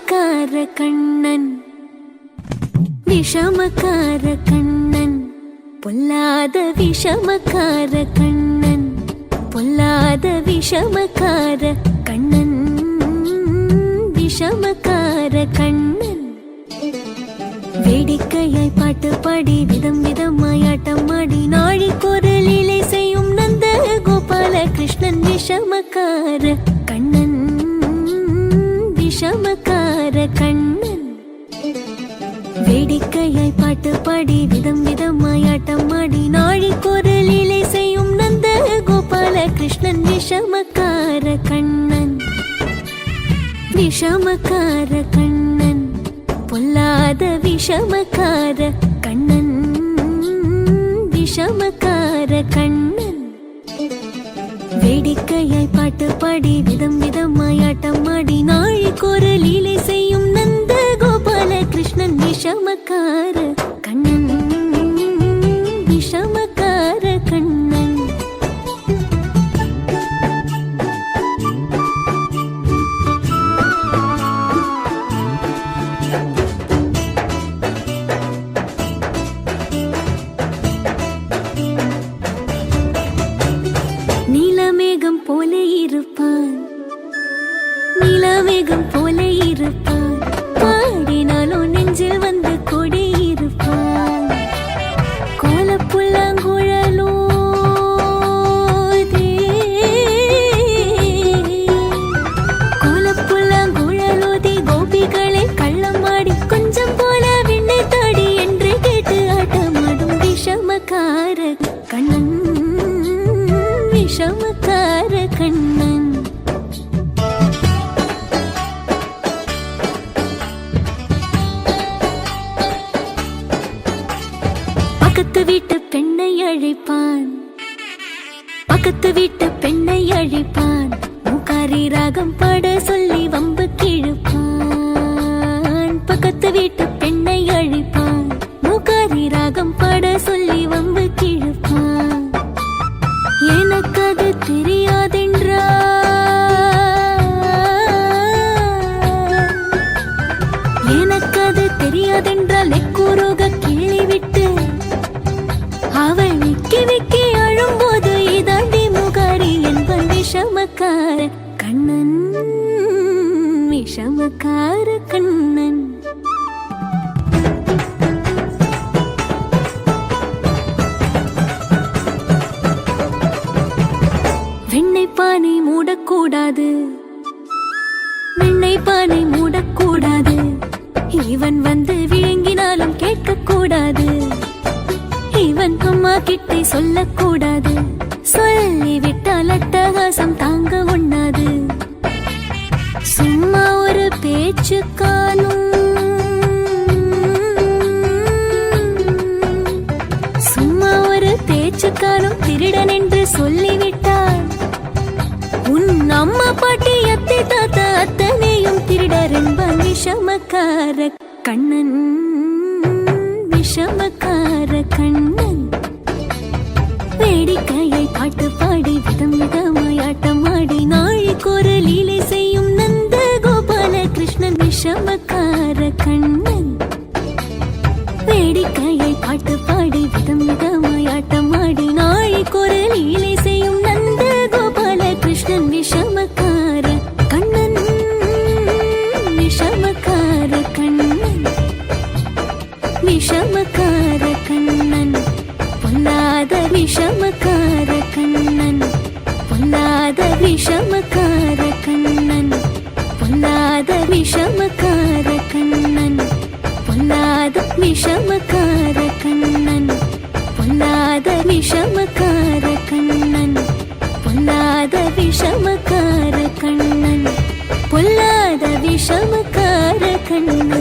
விஷமக்கார கண்ணன், விஷமக்கார கண்ணன், பொல்லாத விஷமக்கார கண்ணன், பொல்லாத விஷமக்கார கண்ணன், விஷமக்கார கண்ணன். வேடிக்கையாய் பாட்டு பாடி விதம் விதமாய் ஆட்டம் ஆடி நாழிக்கொரு லீலை செய்யும் நந்த கோபால கிருஷ்ணன், விஷமக்கார கண்ணன், விஷமக்கார கண்ணன். வேடிக்கையாய் பாட்டு பாடி விதம் விதமாய் ஆட்டம் ஆடி நாழிக்கொரு லீலை செய்யும் நந்த கோபால கிருஷ்ணன், விஷமக்கார கண்ணன், விஷமக்கார கண்ணன், பொல்லாத விஷமக்கார கண்ணன், விஷமக்கார கண்ணன். வேடிக்கையாய் பாட்டு பாடி விதம் விதமாய் ஆட்டம் ஆடி நாழிக்கொரு லீலை செய்யும் நந்த கோபால கிருஷ்ணன், விஷமக்கார கண்ணன், விஷமக்கார கண்ணன். நீலமேகம் போல இருப்பான், நீலமேகம் போல இருப்பான், பாடினாலும் நெஞ்சில் வந்து கொடி இருப்பான். கோலப்புல்லாங்குழலோ கோலப்புல்லாங்குழலோதி கோபிகளை கள்ளமாடி கொஞ்சம் போல விண்ணை தாடி என்று கேட்டு ஆட்டமாடும் விஷமக்கார கண்ணன், விஷமக்கார கண்ணன். பக்கத்து வீட்டு பெண்ணை அழைப்பான், பக்கத்து வீட்டு பெண்ணை அழைப்பான், மூக்காரி ராகம் பாட சொல்லி வம்பு கிழப்பான். பக்கத்து வீட்டு பெண்ணை அழைப்பான், மூக்காரி ராகம் பாட சொல்லி வம்பு கிழப்பான். எனக்கு அது தெரியாதென்றால், எனக்கு அது தெரியாதென்றால் எக்கூரோக கிள்ளி விட்டு அவள் விக்கி விக்கி அழும்போது இதாண்டி முகாரி என்பன் விஷமக்கார கண்ணன், விஷமக்கார கண்ணன். வெண்ணெய் பானை மூடக்கூடாது, வெண்ணெய் பானை மூடக்கூடாது, இவன் வந்து விழுங்கினாலும் கேட்கக்கூடாது, இவன் அம்மா கிட்டே சொல்லக்கூடாது, சொல்லிவிட்டால் அட்டகாசம் தாங்க உண்ணாது. சும்மா ஒரு பேச்சு காணும், சும்மா ஒரு பேச்சு காணும், திருடன் என்று சொல்லிவிட்டார். உன் அம்மா பாட்டி அத்தை தாத்தா அத்தனையும் திருடர் என்பான் விஷமக்கார கண்ணன், விஷமக்கார கண்ணன். வேடிக்கையை பாட்டு பாடி விதம் விதமாய் ஆட்டம் ஆடி நாழிக்கொரு லீலை செய்யும் நந்த கோபால கிருஷ்ணன், விஷமக்கார கண்ணன். வேடிக்கையை பாட்டு பாடி விதம் விதமாய் ஆட்டம் ஆடி நாழிக்கொரு லீலை செய்யும் நந்த கோபால கிருஷ்ணன், விஷமக்கார கண்ணன், விஷமக்கார கண்ணன், விஷமக்கார கண்ணன், பொல்லாத விஷமக்கார கண்ணன், பொல்லாத விஷமக்கார கண்ணன், பொல்லாத விஷமக்கார கண்ணன், பொல்லாத விஷமக்கார கண்ணன், பொல்லாத விஷமக்கார கண்ணன், பொல்லாத விஷமக்கார கண்ணன், பொல்லாத விஷமக்கார கண்ணன்.